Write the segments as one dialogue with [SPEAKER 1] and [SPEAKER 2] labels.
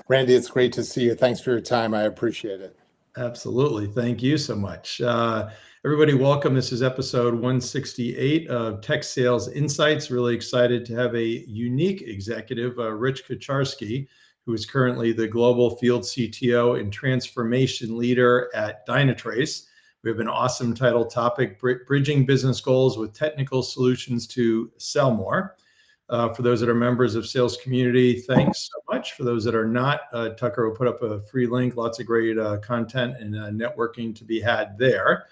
[SPEAKER 1] Randy, it's great to see you. Thanks for your time. I appreciate it.
[SPEAKER 2] Absolutely. Thank you so much. Everybody, welcome. This is episode 168 of Tech Sales Insights. Really excited to have a unique executive, Rich Kucharski, who is currently the global field CTO and transformation leader at Dynatrace. We have an awesome title topic, Bridging Business Goals with Technical Solutions to Sell More. For those that are members of Sales Community, thanks so much. For those that are not, Tucker will put up a free link, lots of great content and networking to be had there.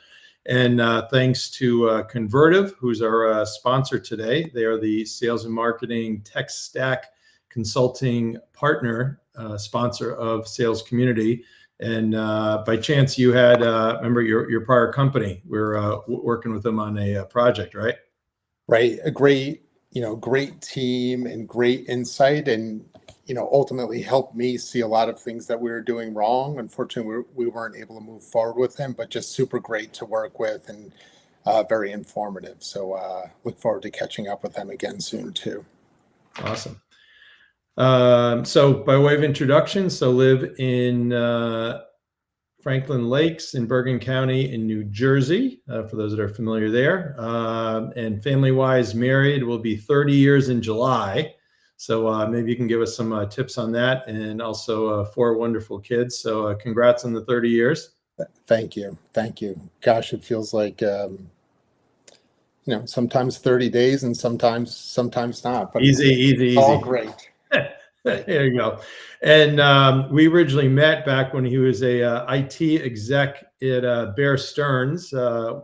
[SPEAKER 2] And thanks to Convertive, who's our sponsor today. They are the sales and marketing tech stack consulting partner sponsor of Sales Community. And by chance, you had, remember your prior company, we're working with them on a project, right?
[SPEAKER 1] Right. A great team and great insight, and, ultimately helped me see a lot of things that we were doing wrong. Unfortunately, we weren't able to move forward with him, but just super great to work with and very informative. So look forward to catching up with them again soon too.
[SPEAKER 2] Awesome. So by way of introduction, live in Franklin Lakes in Bergen County in New Jersey, for those that are familiar there. And family-wise, married, will be 30 years in July. So maybe you can give us some tips on that, and also 4 wonderful kids. So congrats on the 30 years.
[SPEAKER 1] Thank you. Gosh, it feels like, sometimes 30 days and sometimes not. But
[SPEAKER 2] easy.
[SPEAKER 1] All great.
[SPEAKER 2] There you go. And we originally met back when he was a IT exec at Bear Stearns,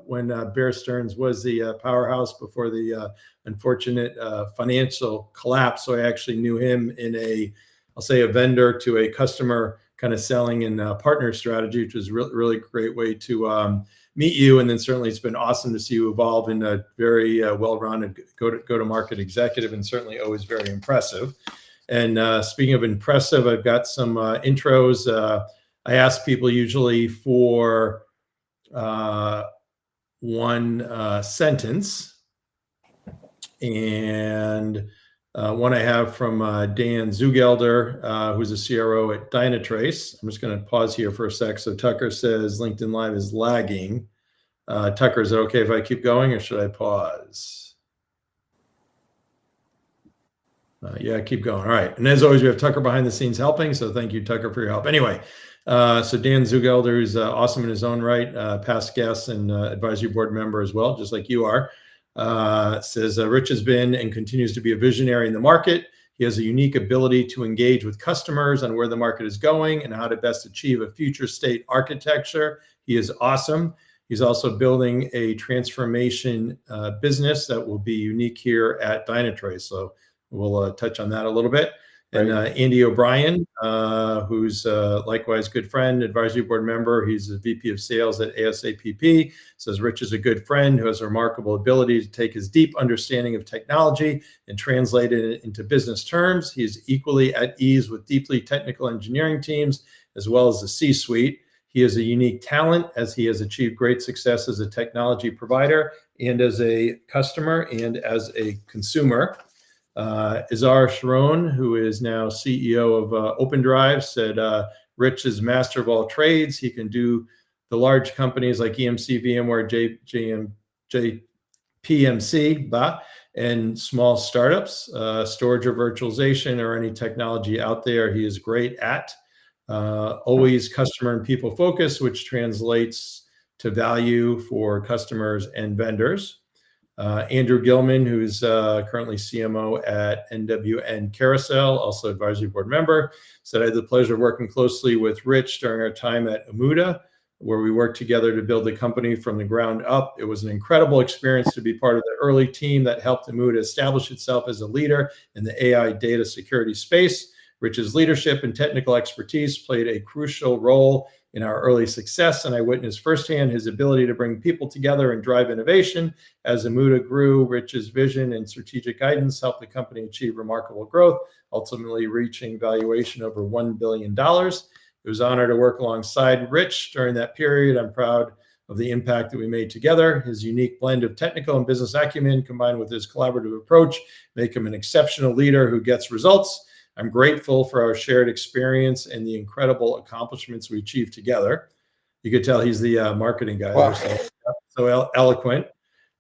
[SPEAKER 2] when Bear Stearns was the powerhouse before the unfortunate financial collapse. So I actually knew him in I'll say a vendor to a customer kind of selling and partner strategy, which was really great way to meet you. And then certainly it's been awesome to see you evolve in a very well-rounded go-to-market executive, and certainly always very impressive. And speaking of impressive, I've got some intros. I ask people usually for one sentence, and one I have from Dan Zugelder, who's a CRO at Dynatrace. I'm just going to pause here for a sec. So Tucker says LinkedIn Live is lagging. Tucker, is it okay if I keep going, or should I pause? Yeah, keep going. All right. And as always, we have Tucker behind the scenes helping. So thank you, Tucker, for your help. Anyway, so Dan Zugelder, who's awesome in his own right, past guest and advisory board member as well, just like you are, says Rich has been and continues to be a visionary in the market. He has a unique ability to engage with customers on where the market is going and how to best achieve a future state architecture. He is awesome. He's also building a transformation business that will be unique here at Dynatrace. So we'll touch on that a little bit. And Andy O'Brien, who's likewise good friend, advisory board member. He's a VP of sales at ASAPP. Says Rich is a good friend who has a remarkable ability to take his deep understanding of technology and translate it into business terms. He's equally at ease with deeply technical engineering teams, as well as the C-suite. He is a unique talent, as he has achieved great success as a technology provider and as a customer and as a consumer. Izar Sharon, who is now CEO of OpenDrive, said Rich is master of all trades. He can do the large companies like EMC, VMware, PMC, and small startups, storage or virtualization or any technology out there. He is great at always customer and people focused, which translates to value for customers and vendors. Andrew Gilman, who's currently CMO at NWN Carousel, also advisory board member, said I had the pleasure of working closely with Rich during our time at Amuda, where we worked together to build the company from the ground up. It was an incredible experience to be part of the early team that helped Amuda establish itself as a leader in the AI data security space. Rich's leadership and technical expertise played a crucial role in our early success, and I witnessed firsthand his ability to bring people together and drive innovation. As Amuda grew, Rich's vision and strategic guidance helped the company achieve remarkable growth, ultimately reaching valuation over $1 billion. It was an honor to work alongside Rich during that period. I'm proud of the impact that we made together. His unique blend of technical and business acumen combined with his collaborative approach make him an exceptional leader who gets results. I'm grateful for our shared experience and the incredible accomplishments we achieved together. You could tell he's the marketing guy
[SPEAKER 1] Wow.
[SPEAKER 2] there, so eloquent.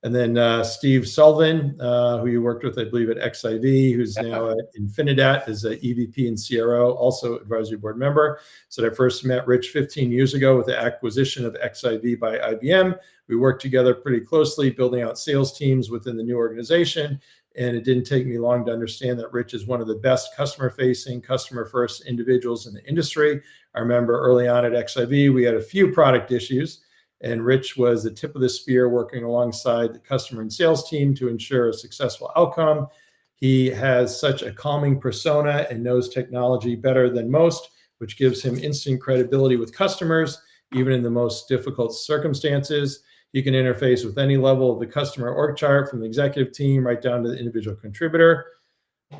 [SPEAKER 2] And then Steve Sullivan, who you worked with, I believe, at XIV, who's now at Infinidat as an EVP and CRO, also advisory board member. So I first met Rich 15 years ago with the acquisition of XIV by IBM. We worked together pretty closely, building out sales teams within the new organization. And it didn't take me long to understand that Rich is one of the best customer-facing, customer-first individuals in the industry. I remember early on at XIV, we had a few product issues, and Rich was the tip of the spear working alongside the customer and sales team to ensure a successful outcome. He has such a calming persona and knows technology better than most, which gives him instant credibility with customers, even in the most difficult circumstances. He can interface with any level of the customer org chart, from the executive team right down to the individual contributor.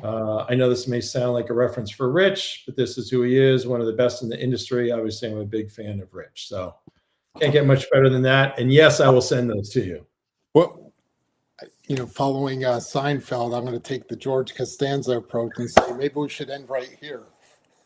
[SPEAKER 2] I know this may sound like a reference for Rich, but this is who he is, one of the best in the industry. Obviously, I'm a big fan of Rich. So can't get much better than that. And yes, I will send those to you.
[SPEAKER 1] Well, following Seinfeld, I'm going to take the George Costanza approach and say maybe we should end right here.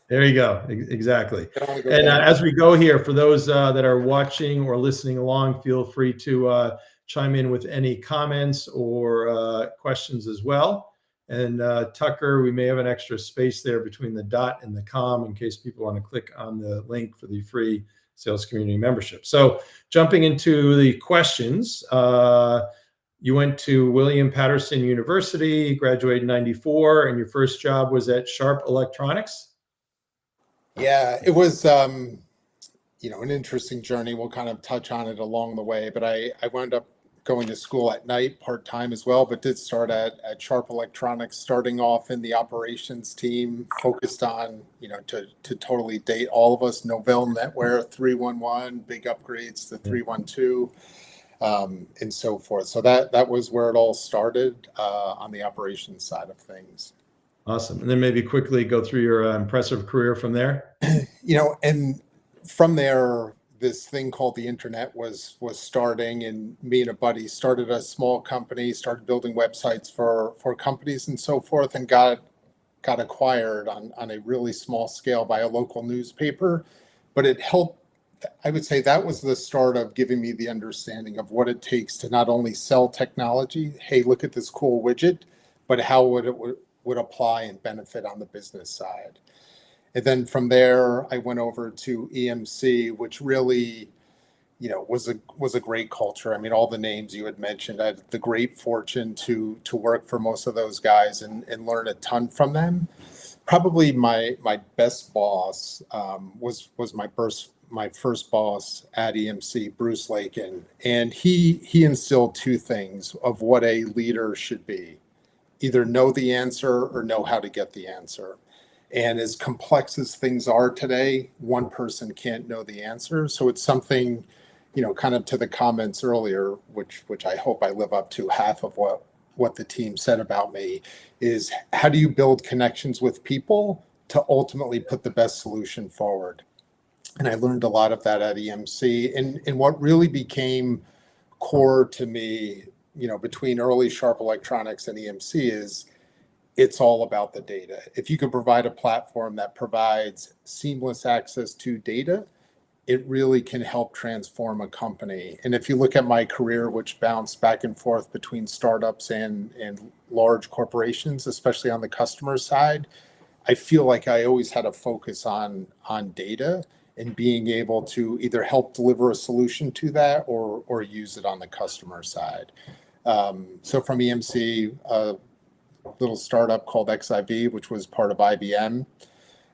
[SPEAKER 2] There you go. Exactly. And as we go here, for those that are watching or listening along, feel free to chime in with any comments or questions as well. And Tucker, we may have an extra space there between the dot and the com in case people want to click on the link for the free sales community membership. So jumping into the questions, you went to William Patterson University, graduated in '94, and your first job was at Sharp Electronics.
[SPEAKER 1] Yeah, it was, an interesting journey. We'll kind of touch on it along the way, but I wound up going to school at night part-time as well, but did start at Sharp Electronics, starting off in the operations team, focused on, to totally date all of us, Novell NetWare 311, big upgrades to 312, and so forth. So that was where it all started on the operations side of things.
[SPEAKER 2] Awesome. And then maybe quickly go through your impressive career from there.
[SPEAKER 1] And from there, this thing called the internet was starting, and me and a buddy started a small company, started building websites for companies and so forth, and got acquired on a really small scale by a local newspaper. But it helped. I would say that was the start of giving me the understanding of what it takes to not only sell technology, hey, look at this cool widget, but how would apply and benefit on the business side. And then from there, I went over to EMC, which really, was a great culture. I mean, all the names you had mentioned, I had the great fortune to work for most of those guys and learn a ton from them. Probably my best boss was my first boss at EMC, Bruce Lakin, and he instilled two things of what a leader should be: either know the answer or know how to get the answer. And as complex as things are today, one person can't know the answer. So it's something, kind of to the comments earlier, which I hope I live up to. Half of what the team said about me is, how do you build connections with people to ultimately put the best solution forward? And I learned a lot of that at EMC. And what really became core to me, between early Sharp Electronics and EMC, is it's all about the data. If you could provide a platform that provides seamless access to data, it really can help transform a company. And if you look at my career, which bounced back and forth between startups and large corporations, especially on the customer side, I feel like I always had a focus on data and being able to either help deliver a solution to that or use it on the customer side. So from EMC, little startup called XIV, which was part of IBM,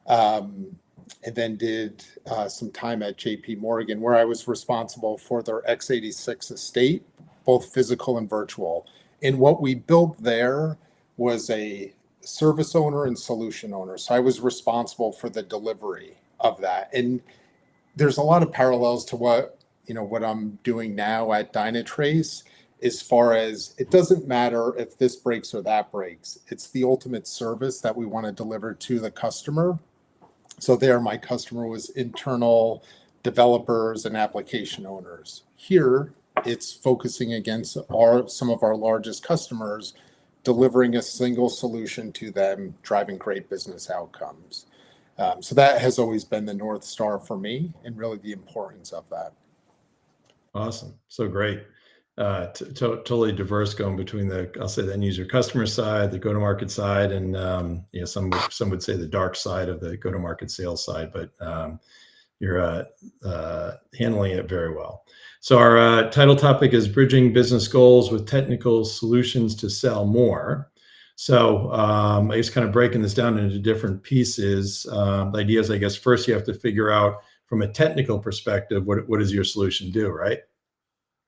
[SPEAKER 1] and then did some time at JP Morgan, where I was responsible for their x86 estate, both physical and virtual. And what we built there was a service owner and solution owner. So I was responsible for the delivery of that. And there's a lot of parallels to what I'm doing now at Dynatrace, as far as it doesn't matter if this breaks or that breaks. It's the ultimate service that we want to deliver to the customer. So there, my customer was internal developers and application owners. Here, it's focusing against some of our largest customers, delivering a single solution to them, driving great business outcomes. So that has always been the North Star for me, and really the importance of that.
[SPEAKER 2] Awesome. So great. Totally diverse going between I'll say the end user customer side, the go-to-market side, and some would say the dark side of the go-to-market sales side, but you're handling it very well. So our title topic is bridging business goals with technical solutions to sell more. So I guess kind of breaking this down into different pieces. The idea is, I guess, first you have to figure out from a technical perspective, what does your solution do, right?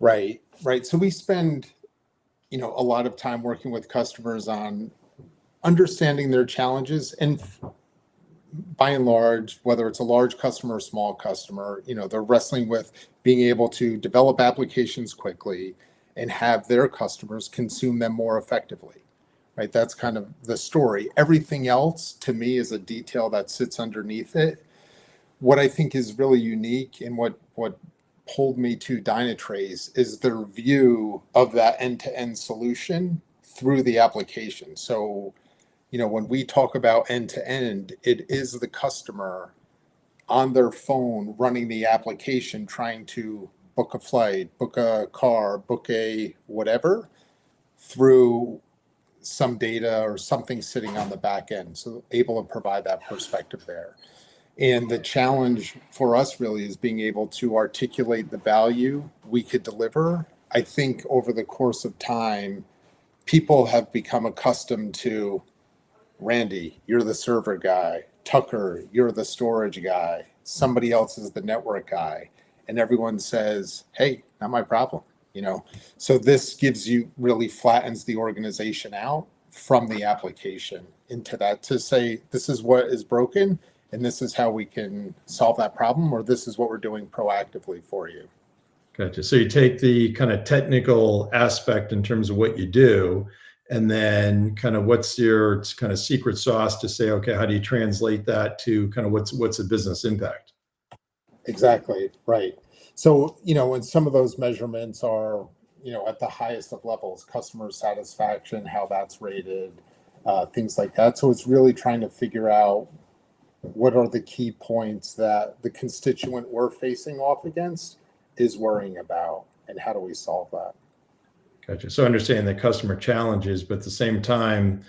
[SPEAKER 1] Right. So we spend, a lot of time working with customers on understanding their challenges, and by and large, whether it's a large customer or small customer, they're wrestling with being able to develop applications quickly and have their customers consume them more effectively. Right. That's kind of the story. Everything else to me is a detail that sits underneath it. What I think is really unique and what pulled me to Dynatrace is their view of that end-to-end solution through the application. So, when we talk about end-to-end, it is the customer on their phone running the application, trying to book a flight, book a car, book a whatever, through some data or something sitting on the back end. So able to provide that perspective there. And the challenge for us really is being able to articulate the value we could deliver. I think over the course of time, people have become accustomed to, Randy, you're the server guy. Tucker, you're the storage guy. Somebody else is the network guy. And everyone says, hey, not my problem. So this really flattens the organization out from the application into that, to say, this is what is broken and this is how we can solve that problem, or this is what we're doing proactively for you.
[SPEAKER 2] Gotcha. So you take the kind of technical aspect in terms of what you do, and then kind of what's your kind of secret sauce to say, okay, how do you translate that to kind of what's a business impact?
[SPEAKER 1] Exactly. Right. So, and some of those measurements are, at the highest of levels, customer satisfaction, how that's rated, things like that. So it's really trying to figure out what are the key points that the constituent we're facing off against is worrying about, and how do we solve that?
[SPEAKER 2] Gotcha. So understanding the customer challenges, but at the same time,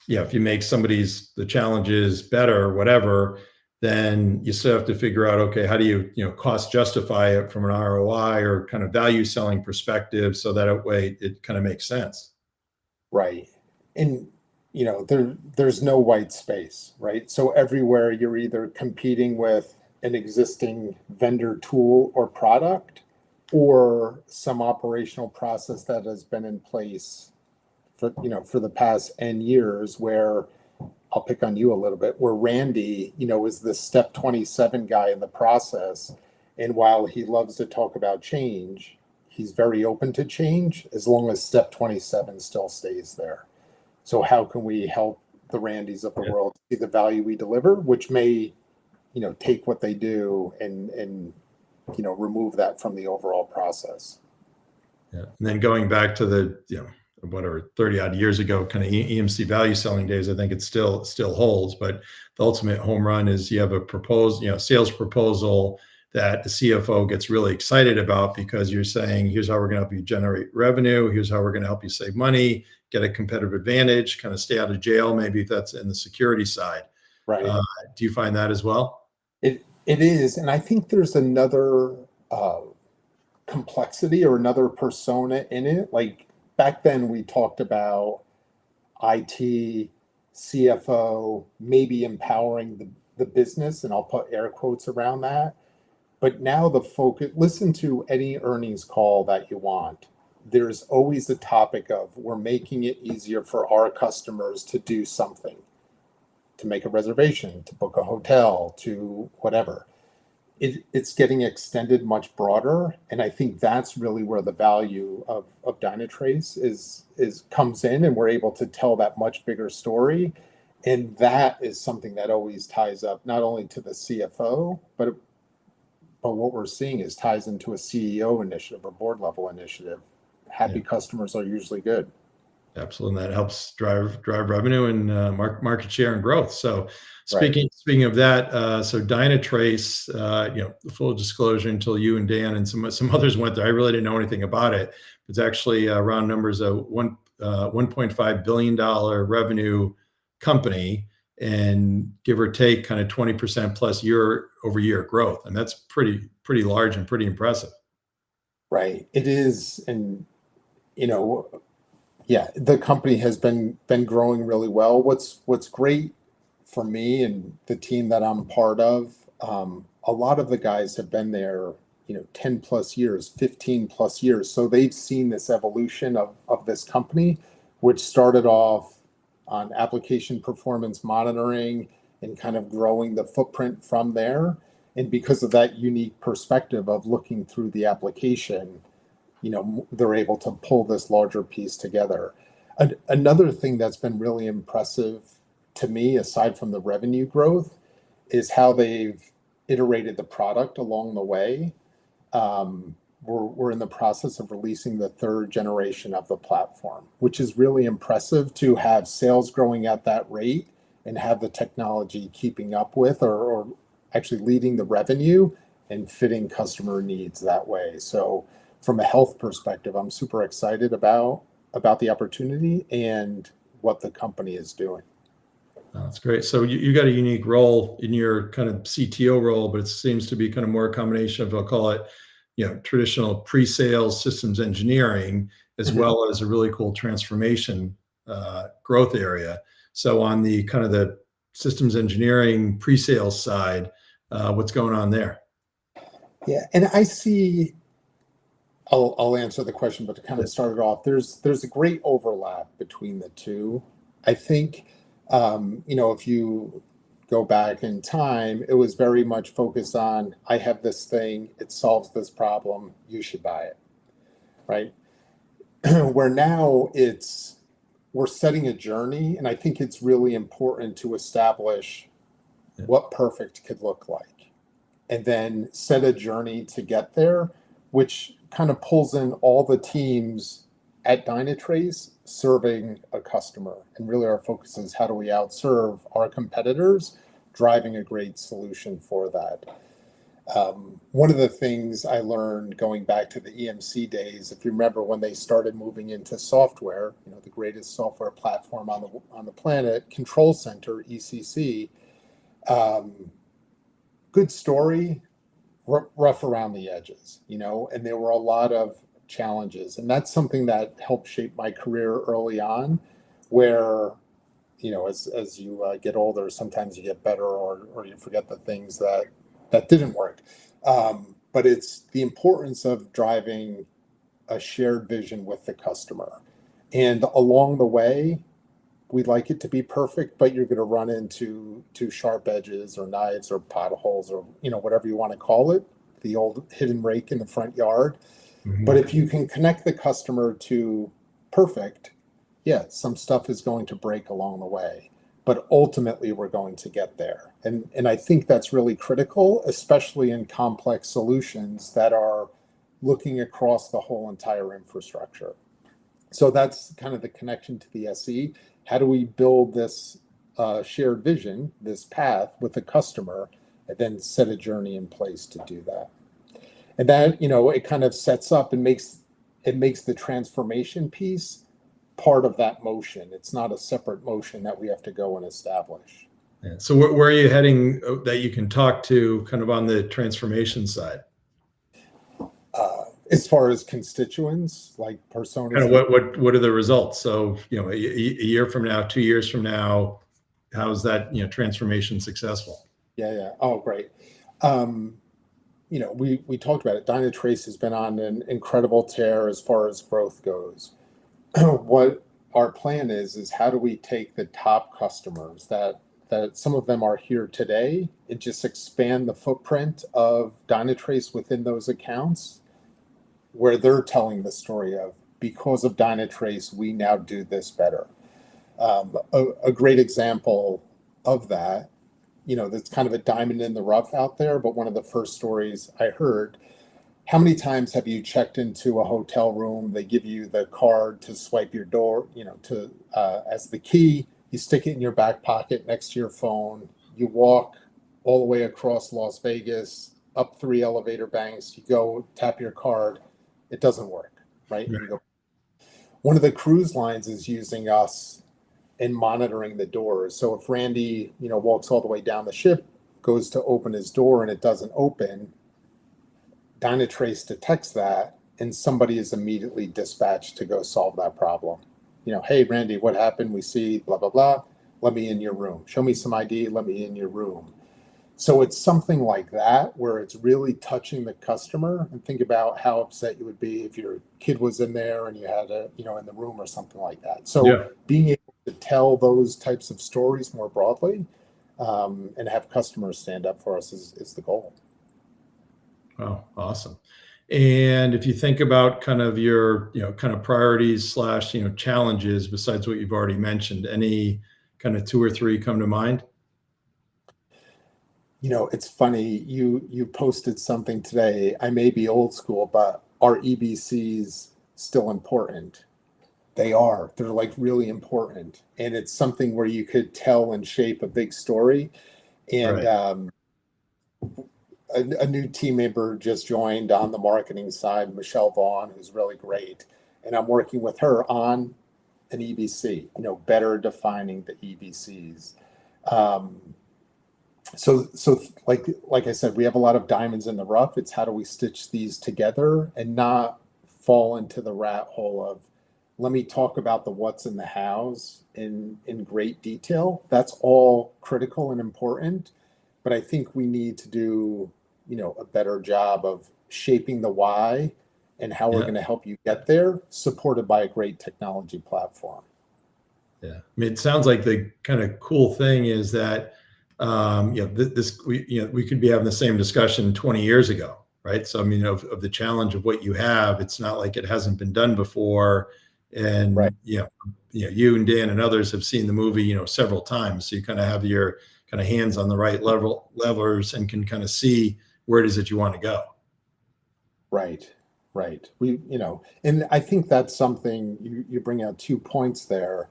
[SPEAKER 2] if you make the challenges better or whatever, then you still have to figure out, okay, how do you, cost justify it from an ROI or kind of value selling perspective, so that way it kind of makes sense.
[SPEAKER 1] Right. And, there's no white space, right? So everywhere you're either competing with an existing vendor tool or product, or some operational process that has been in place for the past N years, where I'll pick on you a little bit, where Randy, is the step 27 guy in the process. And while he loves to talk about change, he's very open to change as long as step 27 still stays there. So how can we help the Randys of the world see the value we deliver, which may, take what they do and remove that from the overall process.
[SPEAKER 2] Yeah. And then going back to the, whatever, 30 odd years ago, kind of EMC value selling days, I think it still holds, but the ultimate home run is you have a sales proposal that the CFO gets really excited about, because you're saying, here's how we're going to help you generate revenue. Here's how we're going to help you save money, get a competitive advantage, kind of stay out of jail. Maybe if that's in the security side.
[SPEAKER 1] Right.
[SPEAKER 2] Do you find that as well?
[SPEAKER 1] It is. And I think there's another complexity or another persona in it. Like back then we talked about IT, CFO, maybe empowering the business, and I'll put air quotes around that. But now the focus, listen to any earnings call that you want. There's always the topic of, we're making it easier for our customers to do something, to make a reservation, to book a hotel, to whatever. It's getting extended much broader. And I think that's really where the value of Dynatrace is comes in, and we're able to tell that much bigger story. And that is something that always ties up not only to the CFO, but what we're seeing is ties into a CEO initiative or board level initiative. Happy customers are usually good.
[SPEAKER 2] Absolutely, and that helps drive revenue and market share and growth. So,
[SPEAKER 1] Right.
[SPEAKER 2] speaking of that, so Dynatrace, full disclosure, until you and Dan and some others went there, I really didn't know anything about it. It's actually round numbers a $1.5 billion revenue company, and give or take kind of 20% plus year over year growth, and that's pretty large and pretty impressive.
[SPEAKER 1] Right. It is, and you know, yeah, the company has been growing really well. What's great for me and the team that I'm part of, a lot of the guys have been there, 10 plus years, 15 plus years. So they've seen this evolution of this company, which started off on application performance monitoring and kind of growing the footprint from there. And because of that unique perspective of looking through the application, they're able to pull this larger piece together. Another thing that's been really impressive to me, aside from the revenue growth, is how they've iterated the product along the way. We're in the process of releasing the third generation of the platform, which is really impressive to have sales growing at that rate and have the technology keeping up with, or actually leading the revenue and fitting customer needs that way. So from a health perspective, I'm super excited about the opportunity and what the company is doing.
[SPEAKER 2] That's great. So you got a unique role in your kind of CTO role, but it seems to be kind of more a combination of, I'll call it, traditional pre-sales systems engineering, as
[SPEAKER 1] Mhm.
[SPEAKER 2] well as a really cool transformation growth area. So on the kind of the systems engineering pre-sales side, what's going on there?
[SPEAKER 1] Yeah, and I see. I'll answer the question, but to kind of start it off, there's a great overlap between the two. I think, if you go back in time, it was very much focused on, I have this thing, it solves this problem, you should buy it, right? Where now we're setting a journey, and I think it's really important to establish
[SPEAKER 2] Yeah.
[SPEAKER 1] what perfect could look like, and then set a journey to get there, which kind of pulls in all the teams at Dynatrace serving a customer. And really, our focus is how do we outserve our competitors, driving a great solution for that. One of the things I learned going back to the EMC days, if you remember when they started moving into software, the greatest software platform on the planet, Control Center, ECC, good story, rough around the edges, and there were a lot of challenges. And that's something that helped shape my career early on, where, as you get older, sometimes you get better, or you forget the things that didn't work. But it's the importance of driving a shared vision with the customer. And along the way, we'd like it to be perfect, but you're going to run into sharp edges or knives or potholes, or whatever you want to call it, the old hidden rake in the front yard. But if you can connect the customer to perfect, yeah, some stuff is going to break along the way, but ultimately we're going to get there. And I think that's really critical, especially in complex solutions that are looking across the whole entire infrastructure. So that's kind of the connection to the SE. How do we build this shared vision, this path with the customer, and then set a journey in place to do that? And that, it kind of sets up and makes the transformation piece part of that motion. It's not a separate motion that we have to go and establish.
[SPEAKER 2] Yeah. So where are you heading that you can talk to kind of on the transformation side?
[SPEAKER 1] As far as constituents, like personas.
[SPEAKER 2] Kind of what are the results? So, a year from now, 2 years from now, how is that, transformation successful?
[SPEAKER 1] Yeah. Oh, great. We talked about it. Dynatrace has been on an incredible tear as far as growth goes. What our plan is how do we take the top customers that some of them are here today, and just expand the footprint of Dynatrace within those accounts, where they're telling the story of, because of Dynatrace, we now do this better. A great example of that, that's kind of a diamond in the rough out there, but one of the first stories I heard how many times have you checked into a hotel room? They give you the card to swipe your door, to as the key. You stick it in your back pocket next to your phone. You walk all the way across Las Vegas, up 3 elevator banks. You go tap your card. It doesn't work, right?
[SPEAKER 2] Right.
[SPEAKER 1] You go. One of the cruise lines is using us in monitoring the doors. So if Randy, walks all the way down the ship, goes to open his door and it doesn't open, Dynatrace detects that, and somebody is immediately dispatched to go solve that problem. Hey, Randy, what happened? We see blah, blah, blah. Let me in your room. Show me some ID. Let me in your room. So it's something like that where it's really touching the customer. And think about how upset you would be if your kid was in there and you had in the room or something like that. So being able to tell those types of stories more broadly and have customers stand up for us is the goal.
[SPEAKER 2] Oh, awesome. And if you think about kind of your, kind of priorities / challenges besides what you've already mentioned, any kind of 2 or 3 come to mind?
[SPEAKER 1] It's funny, you posted something today. I may be old school, but are EBCs still important? They are. They're like really important. And it's something where you could tell and shape a big story. And
[SPEAKER 2] Right.
[SPEAKER 1] A new team member just joined on the marketing side, Michelle Vaughn, who's really great. And I'm working with her on an EBC, better defining the EBCs. So like I said, we have a lot of diamonds in the rough. It's how do we stitch these together and not fall into the rat hole of, let me talk about the what's in the hows in great detail. That's all critical and important, but I think we need to do a better job of shaping the why and how we're
[SPEAKER 2] Yeah.
[SPEAKER 1] going to help you get there, supported by a great technology platform.
[SPEAKER 2] Yeah. I mean, it sounds like the kind of cool thing is that, we could be having the same discussion 20 years ago, right? So, I mean, of the challenge of what you have, it's not like it hasn't been done before.
[SPEAKER 1] Right.
[SPEAKER 2] And, you and Dan and others have seen the movie, several times. So you kind of have your kind of hands on the right levers and can kind of see where it is that you want to go.
[SPEAKER 1] Right. And I think that's something you bring out 2 points there.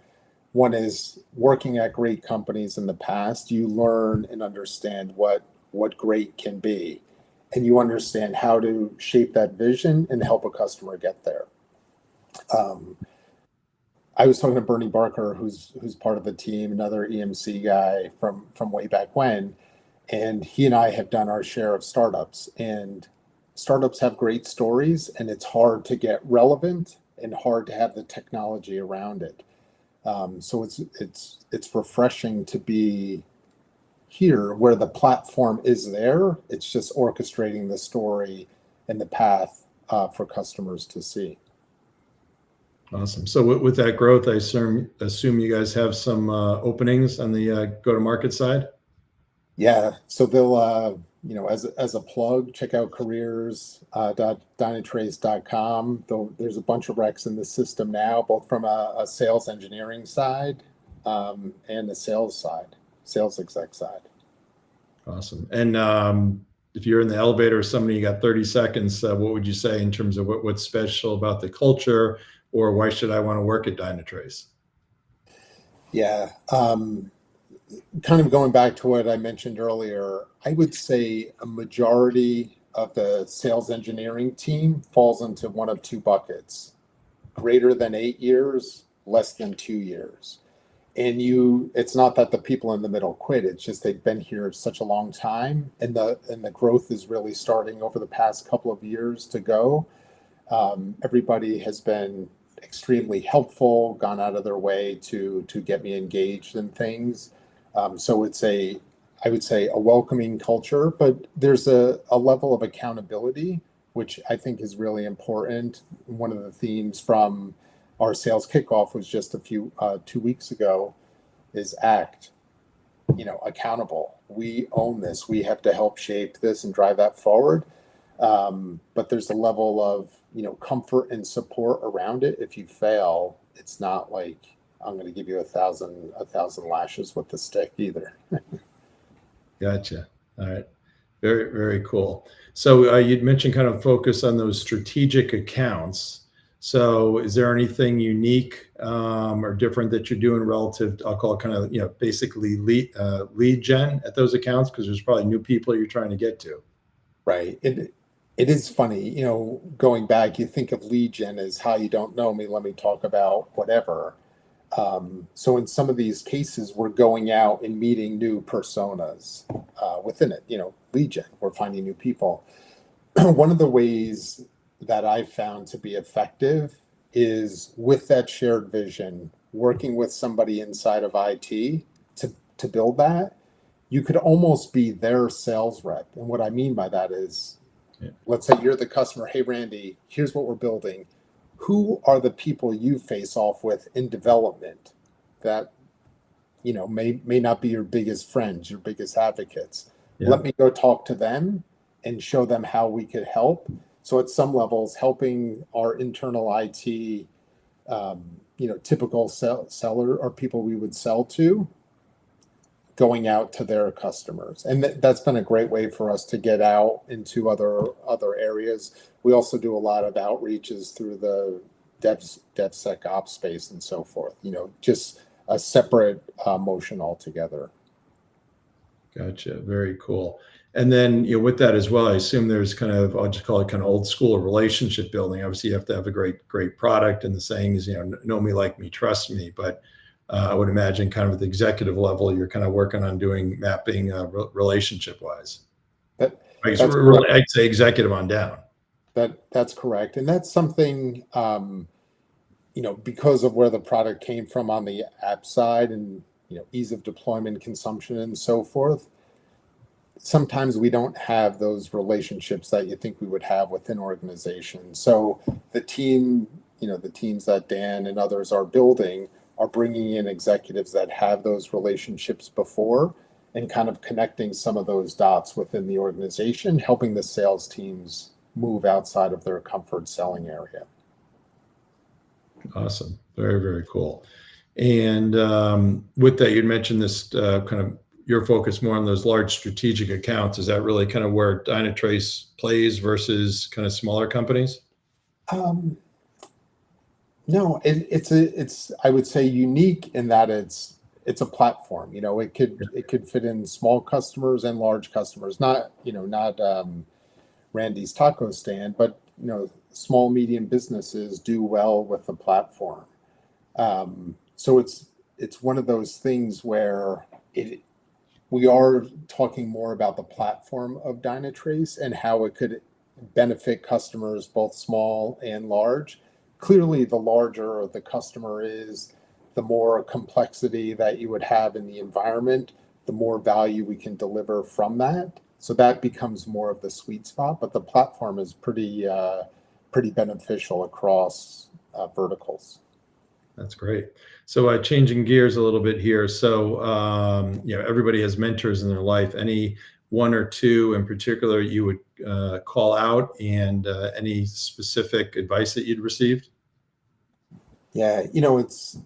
[SPEAKER 1] One is working at great companies in the past, you learn and understand what great can be, and you understand how to shape that vision and help a customer get there. I was talking to Bernie Barker, who's part of the team, another EMC guy from way back when, and he and I have done our share of startups. And startups have great stories, and it's hard to get relevant and hard to have the technology around it. So it's refreshing to be here where the platform is there. It's just orchestrating the story and the path for customers to see.
[SPEAKER 2] Awesome. So with that growth, I assume you guys have some openings on the go-to-market side.
[SPEAKER 1] Yeah, so they'll as a plug, check out careers dynatrace.com. There's a bunch of recs in the system now, both from a sales engineering side and the sales exec side.
[SPEAKER 2] Awesome. And if you're in the elevator or somebody, you got 30 seconds, what would you say in terms of what's special about the culture, or why should I want to work at Dynatrace?
[SPEAKER 1] Yeah. Kind of going back to what I mentioned earlier, I would say a majority of the sales engineering team falls into one of 2 buckets: greater than 8 years, less than 2 years. And it's not that the people in the middle quit, it's just they've been here such a long time, and the growth is really starting over the past couple of years to go. Everybody has been extremely helpful, gone out of their way to get me engaged in things. So I would say a welcoming culture, but there's a level of accountability, which I think is really important. One of the themes from our sales kickoff was just 2 weeks ago, is act, accountable. We own this. We have to help shape this and drive that forward. But there's a level of, comfort and support around it. If you fail, it's not like I'm going to give you a thousand lashes with the stick either.
[SPEAKER 2] Gotcha. All right. Very, very cool. So you'd mentioned kind of focus on those strategic accounts. So is there anything unique or different that you're doing relative to, I'll call it kind of, basically lead gen at those accounts? Because there's probably new people you're trying to get to.
[SPEAKER 1] Right. It is funny, going back, you think of lead gen as how you don't know me, let me talk about whatever. So in some of these cases, we're going out and meeting new personas within it, lead gen, we're finding new people. One of the ways that I've found to be effective is with that shared vision, working with somebody inside of IT to build that. You could almost be their sales rep. And what I mean by that is,
[SPEAKER 2] Yeah.
[SPEAKER 1] let's say you're the customer. Hey, Randy, here's what we're building. Who are the people you face off with in development that may not be your biggest friends, your biggest advocates?
[SPEAKER 2] Yeah.
[SPEAKER 1] Let me go talk to them and show them how we could help. So at some levels, helping our internal IT, typical seller or people we would sell to, going out to their customers. And that's been a great way for us to get out into other areas. We also do a lot of outreaches through the DevSecOps space and so forth, just a separate motion altogether.
[SPEAKER 2] Gotcha. Very cool. And then, with that as well, I assume there's kind of, I'll just call it kind of old school relationship building. Obviously, you have to have a great product. And the saying is, know me, like me, trust me. But I would imagine kind of at the executive level, you're kind of working on doing mapping relationship wise.
[SPEAKER 1] That's
[SPEAKER 2] I'd say executive on down.
[SPEAKER 1] That's correct. And that's something, because of where the product came from on the app side and, ease of deployment, consumption, and so forth. Sometimes we don't have those relationships that you think we would have within organizations. So the teams that Dan and others are building are bringing in executives that have those relationships before and kind of connecting some of those dots within the organization, helping the sales teams move outside of their comfort selling area.
[SPEAKER 2] Awesome. Very, very cool. And with that, you'd mentioned this kind of your focus more on those large strategic accounts. Is that really kind of where Dynatrace plays versus kind of smaller companies?
[SPEAKER 1] No, it's I would say unique in that it's a platform. It could fit in small customers and large customers. Not Randy's taco stand, but small medium businesses do well with the platform. So it's one of those things where we are talking more about the platform of Dynatrace and how it could benefit customers, both small and large. Clearly, the larger the customer is, the more complexity that you would have in the environment, the more value we can deliver from that. So that becomes more of the sweet spot. But the platform is pretty beneficial across verticals.
[SPEAKER 2] That's great. So changing gears a little bit here. So everybody has mentors in their life. Any one or two in particular you would call out, and any specific advice that you'd received?
[SPEAKER 1] Yeah, it's,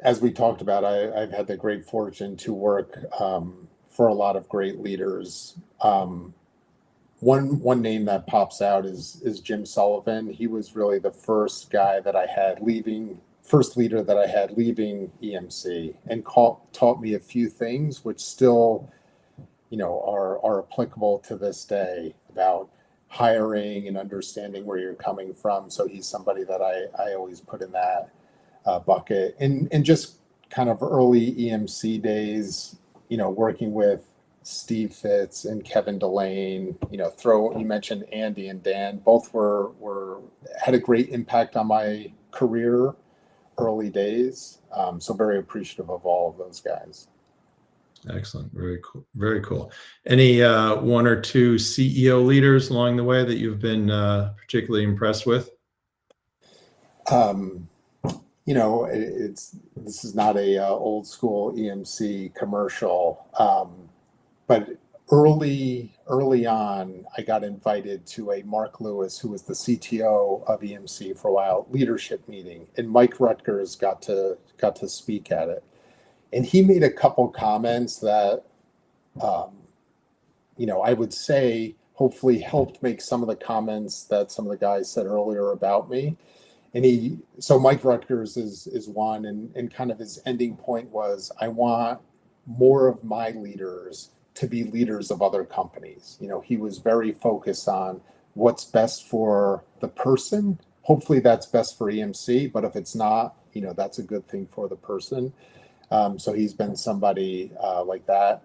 [SPEAKER 1] as we talked about, I've had the great fortune to work for a lot of great leaders. One name that pops out is Jim Sullivan. He was really the first leader that I had leaving EMC, and taught me a few things which still are applicable to this day about hiring and understanding where you're coming from. So he's somebody that I always put in that bucket. And just kind of early EMC days, working with Steve Fitz and Kevin Delane, you mentioned Andy and Dan, both had a great impact on my career early days. So very appreciative of all of those guys.
[SPEAKER 2] Excellent. Very cool. Very cool. Any one or two CEO leaders along the way that you've been particularly impressed with?
[SPEAKER 1] This is not a old school EMC commercial, but early on, I got invited to a Mark Lewis, who was the CTO of EMC for a while, leadership meeting, and Mike Rutgers got to speak at it, and he made a couple comments that I would say hopefully helped make some of the comments that some of the guys said earlier about me. And so Mike Rutgers is one, and kind of his ending point was, I want more of my leaders to be leaders of other companies. He was very focused on what's best for the person. Hopefully that's best for EMC, but if it's not, that's a good thing for the person. So he's been somebody like that.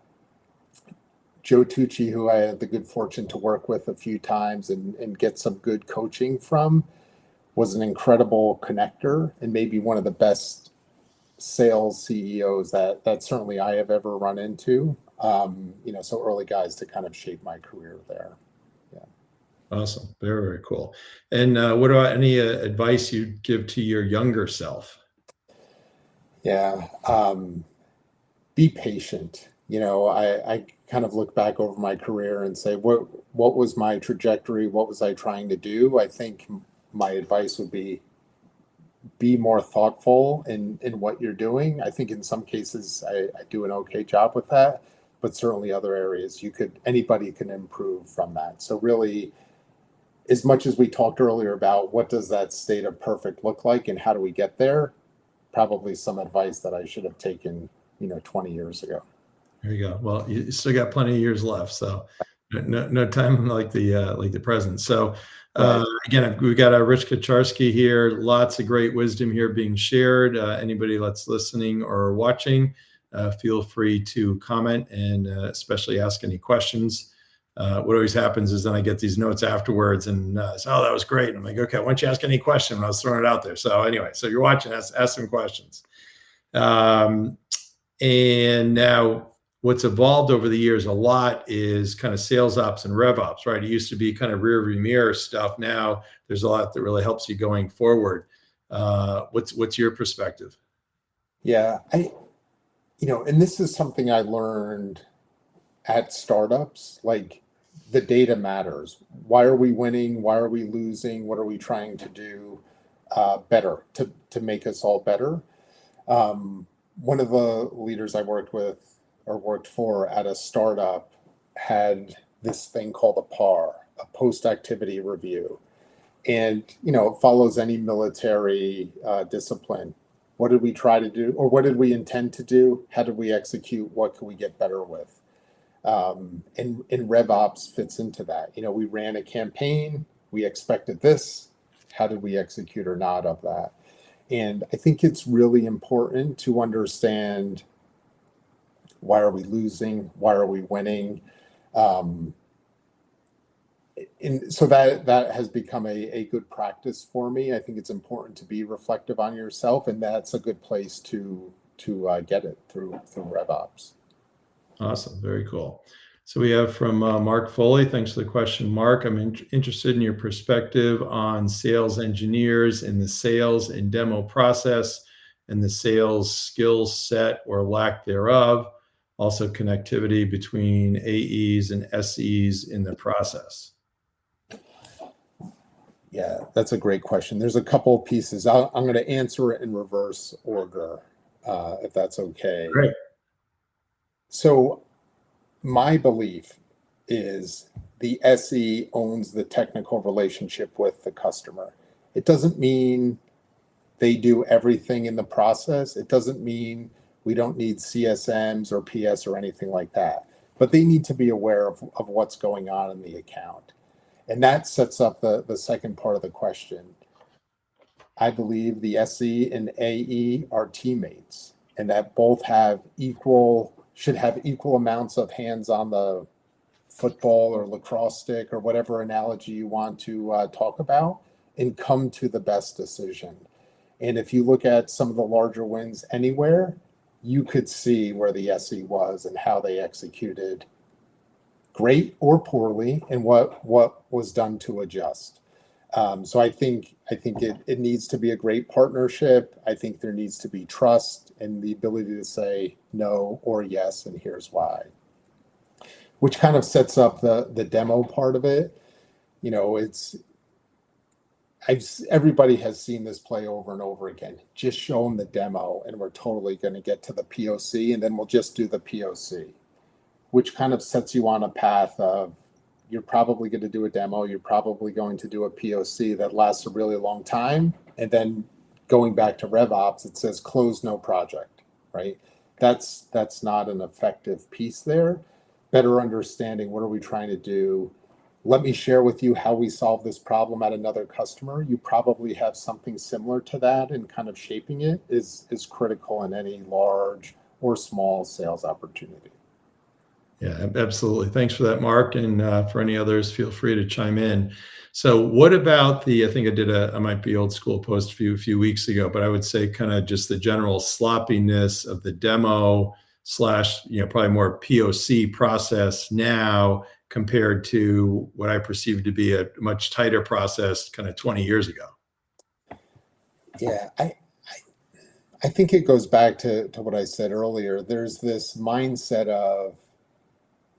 [SPEAKER 1] Joe Tucci, who I had the good fortune to work with a few times and get some good coaching from, was an incredible connector and maybe one of the best sales CEOs that certainly I have ever run into. So early guys to kind of shape my career there. Yeah.
[SPEAKER 2] Awesome. Very, very cool. And what about any advice you'd give to your younger self?
[SPEAKER 1] Yeah. Be patient. I kind of look back over my career and say, what was my trajectory? What was I trying to do? I think my advice would be more thoughtful in what you're doing. I think in some cases I do an okay job with that, but certainly other areas anybody can improve from that. So really, as much as we talked earlier about what does that state of perfect look like and how do we get there, probably some advice that I should have taken, 20 years ago.
[SPEAKER 2] There you go. Well, you still got plenty of years left, so no time like the present. So again, we've got Rich Kucharski here. Lots of great wisdom here being shared. Anybody that's listening or watching, feel free to comment and especially ask any questions. What always happens is then I get these notes afterwards and say, oh, that was great. And I'm like, okay, why don't you ask any question? And I was throwing it out there. So anyway, so you're watching, ask some questions. And now what's evolved over the years a lot is kind of sales ops and rev ops, right? It used to be kind of rear view mirror stuff. Now there's a lot that really helps you going forward. What's your perspective?
[SPEAKER 1] Yeah, and this is something I learned at startups, like the data matters. Why are we winning? Why are we losing? What are we trying to do better to make us all better? One of the leaders I worked with or worked for at a startup had this thing called a PAR, a post-activity review. And, it follows any military discipline. What did we try to do, or what did we intend to do? How did we execute? What can we get better with? And RevOps fits into that. We ran a campaign. We expected this. How did we execute or not of that? And I think it's really important to understand, why are we losing? Why are we winning? And so that has become a good practice for me. I think it's important to be reflective on yourself, and that's a good place to get it through RevOps.
[SPEAKER 2] Awesome. Very cool. So we have from Mark Foley. Thanks for the question, Mark. I'm interested in your perspective on sales engineers in the sales and demo process and the sales skill set or lack thereof. Also connectivity between AEs and SEs in the process.
[SPEAKER 1] Yeah, that's a great question. There's a couple of pieces. I'm going to answer it in reverse order, if that's okay.
[SPEAKER 2] Great.
[SPEAKER 1] So my belief is the SE owns the technical relationship with the customer. It doesn't mean they do everything in the process. It doesn't mean we don't need CSMs or PS or anything like that, but they need to be aware of what's going on in the account. And that sets up the second part of the question. I believe the SE and AE are teammates, and that both should have equal amounts of hands on the football or lacrosse stick or whatever analogy you want to talk about, and come to the best decision. And if you look at some of the larger wins anywhere, you could see where the SE was and how they executed, great or poorly, and what was done to adjust. So I think it needs to be a great partnership. I think there needs to be trust and the ability to say no or yes, and here's why. Which kind of sets up the demo part of it. Everybody has seen this play over and over again. Just show them the demo, and we're totally going to get to the POC, and then we'll just do the POC. which kind of sets you on a path of you're probably going to do a demo, you're probably going to do a POC that lasts a really long time. And then going back to RevOps, it says close no project, right? That's not an effective piece there. Better understanding what are we trying to do. Let me share with you how we solve this problem at another customer. You probably have something similar to that, and kind of shaping it is critical in any large or small sales opportunity.
[SPEAKER 2] Yeah, absolutely. Thanks for that, Mark. And for any others, feel free to chime in. So what about I think I might be old school post a few weeks ago, but I would say kind of just the general sloppiness of the demo slash, probably more POC process now compared to what I perceive to be a much tighter process kind of 20 years ago.
[SPEAKER 1] Yeah, I think it goes back to what I said earlier. There's this mindset of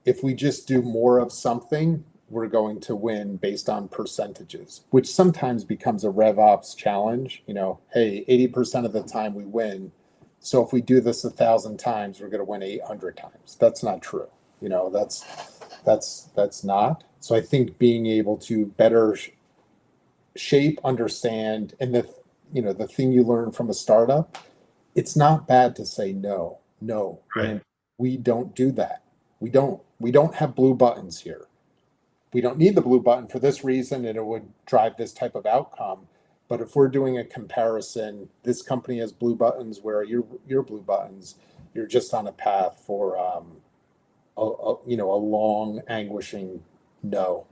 [SPEAKER 1] if we just do more of something, we're going to win based on percentages, which sometimes becomes a RevOps challenge. Hey, 80% of the time we win. So if we do this 1,000 times, we're going to win 800 times. That's not true. That's not. So I think being able to better shape, understand, and the thing you learn from a startup, it's not bad to say no,
[SPEAKER 2] Right.
[SPEAKER 1] and we don't do that. We don't have blue buttons here. We don't need the blue button for this reason, and it would drive this type of outcome. But if we're doing a comparison, this company has blue buttons, where your blue buttons, you're just on a path for a long, anguishing no.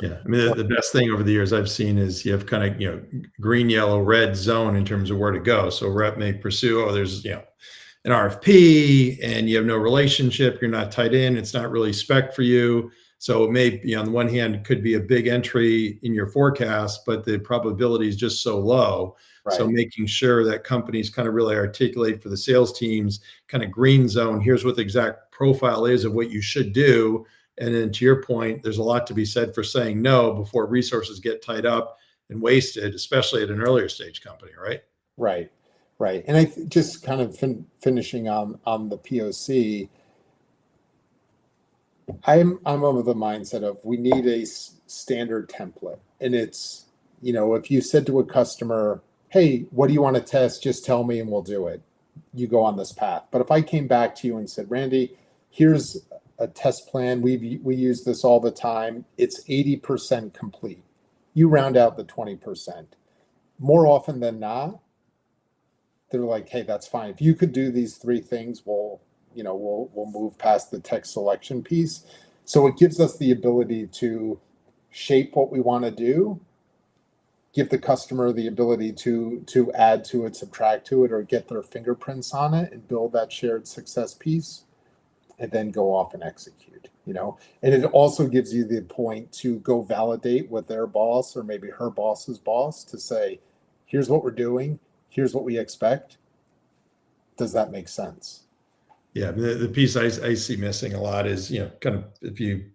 [SPEAKER 2] Yeah, I mean, the best thing over the years I've seen is you have kind of, green, yellow, red zone in terms of where to go. So rep may pursue, there's, an RFP and you have no relationship, you're not tied in, it's not really spec for you. So it may be, on the one hand, it could be a big entry in your forecast, but the probability is just so low.
[SPEAKER 1] Right.
[SPEAKER 2] So making sure that companies kind of really articulate for the sales teams, kind of green zone, here's what the exact profile is of what you should do. And then to your point, there's a lot to be said for saying no before resources get tied up and wasted, especially at an earlier stage company, right?
[SPEAKER 1] Right. And just kind of finishing on the POC, I'm of the mindset of we need a standard template. And it's, if you said to a customer, hey, what do you want to test? Just tell me and we'll do it. You go on this path. But if I came back to you and said, Randy, here's a test plan. We use this all the time. It's 80% complete. You round out the 20%. More often than not, they're like, hey, that's fine. If you could do these 3 things, we'll move past the text selection piece. So it gives us the ability to shape what we want to do, give the customer the ability to add to it, subtract to it, or get their fingerprints on it and build that shared success piece, and then go off and execute. And it also gives you the point to go validate with their boss or maybe her boss's boss to say, here's what we're doing. Here's what we expect. Does that make sense?
[SPEAKER 2] Yeah, the piece I see missing a lot is, kind of, if you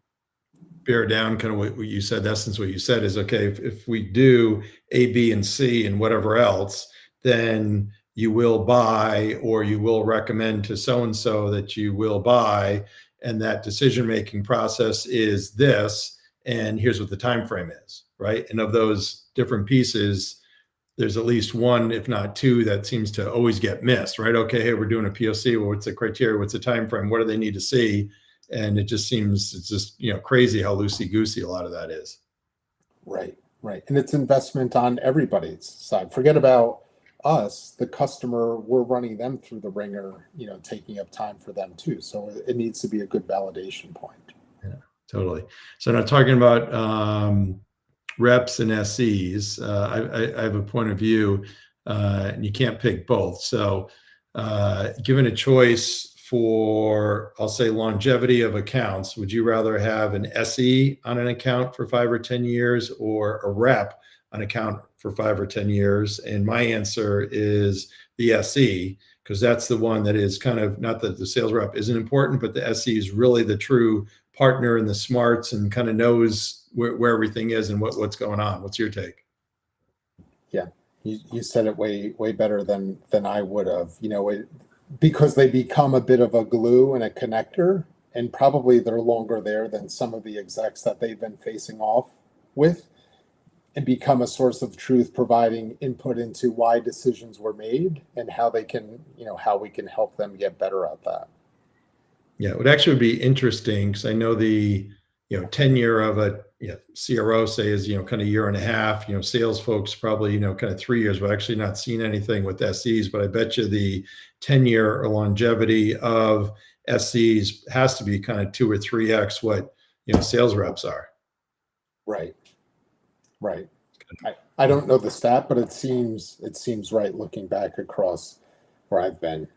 [SPEAKER 2] bear down kind of what you said, essence, what you said is, okay, if we do A, B, and C and whatever else, then you will buy, or you will recommend to so-and-so that you will buy. And that decision-making process is this, and here's what the time frame is, right? And of those different pieces, there's at least one, if not 2, that seems to always get missed, right? Okay, hey, we're doing a POC. Well, what's the criteria? What's the time frame? What do they need to see? And it just seems, it's just, crazy how loosey-goosey a lot of that is.
[SPEAKER 1] Right. And it's investment on everybody's side. Forget about us, the customer, we're running them through the ringer, taking up time for them too. So it needs to be a good validation point.
[SPEAKER 2] Yeah, totally. So now talking about reps and SEs, I have a point of view, and you can't pick both. So given a choice for, I'll say, longevity of accounts, would you rather have an SE on an account for 5 or 10 years, or a rep on an account for 5 or 10 years? And my answer is the SE, because that's the one that is kind of, not that the sales rep isn't important, but the SE is really the true partner and the smarts and kind of knows where everything is and what's going on. What's your take?
[SPEAKER 1] Yeah, you said it way better than I would have. Because they become a bit of a glue and a connector. and probably they're longer there than some of the execs that they've been facing off with, and become a source of truth, providing input into why decisions were made and how they can, how we can help them get better at that.
[SPEAKER 2] Yeah, it would actually be interesting because I know the tenure of a CRO, say, is kind of year and a half. Sales folks probably kind of 3 years. We've actually not seen anything with SEs, but I bet you the tenure or longevity of SEs has to be kind of 2 or 3x what sales reps are.
[SPEAKER 1] Right. I don't know the stat, but it seems right looking back across where I've been.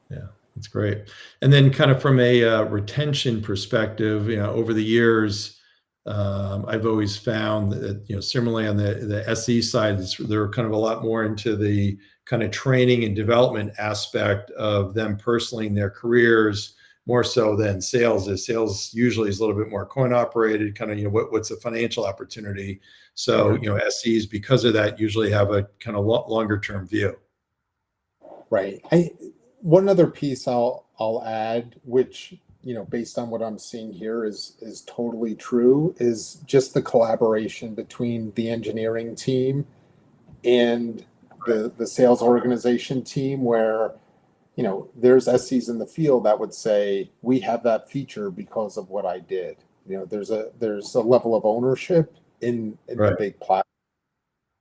[SPEAKER 2] Yeah, that's great. And then kind of from a retention perspective, over the years, I've always found that, similarly on the SE side, they're kind of a lot more into the kind of training and development aspect of them personally in their careers, more so than sales is. Sales usually is a little bit more coin operated, kind of, what's the financial opportunity. So, SEs, because of that, usually have a kind of longer term view.
[SPEAKER 1] Right. One other piece I'll add, which, based on what I'm seeing here is totally true, is just the collaboration between the engineering team and the sales organization team, where, there's SCs in the field that would say, we have that feature because of what I did. There's a level of ownership in the big platform,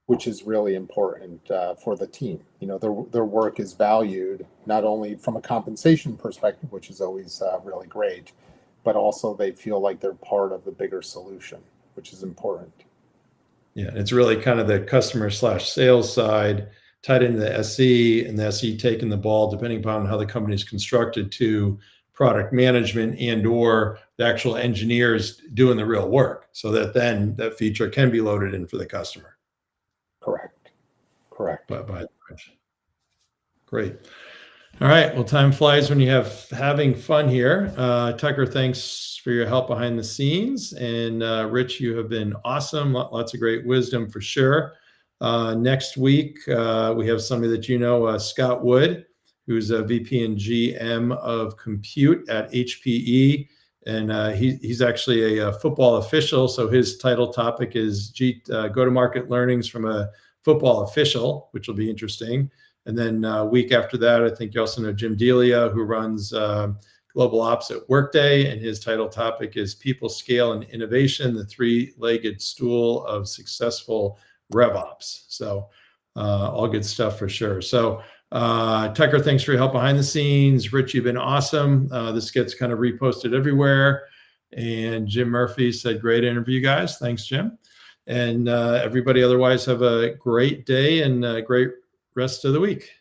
[SPEAKER 1] which is really important for the team. Their work is valued not only from a compensation perspective, which is always really great, but also they feel like they're part of the bigger solution, which is important.
[SPEAKER 2] Yeah, it's really kind of the customer/sales side tied into the SE, and the SE taking the ball, depending upon how the company is constructed, to product management and/or the actual engineers doing the real work, so that then that feature can be loaded in for the customer.
[SPEAKER 1] Correct.
[SPEAKER 2] Great. All right. Well, time flies when you're having fun here. Tucker, thanks for your help behind the scenes. And Rich, you have been awesome. Lots of great wisdom for sure. Next week, we have somebody that Scott Wood, who's a VP and GM of Compute at HPE. And he's actually a football official. So his title topic is go-to-market learnings from a football official, which will be interesting. And then week after that, I think you also know Jim Delia, who runs Global Ops at Workday, and his title topic is People, Scale, and Innovation, the three-legged stool of successful RevOps. So all good stuff for sure. So Tucker, thanks for your help behind the scenes. Rich, you've been awesome. This gets kind of reposted everywhere. And Jim Murphy said, great interview, guys. Thanks, Jim. And everybody otherwise have a great day and a great rest of the week.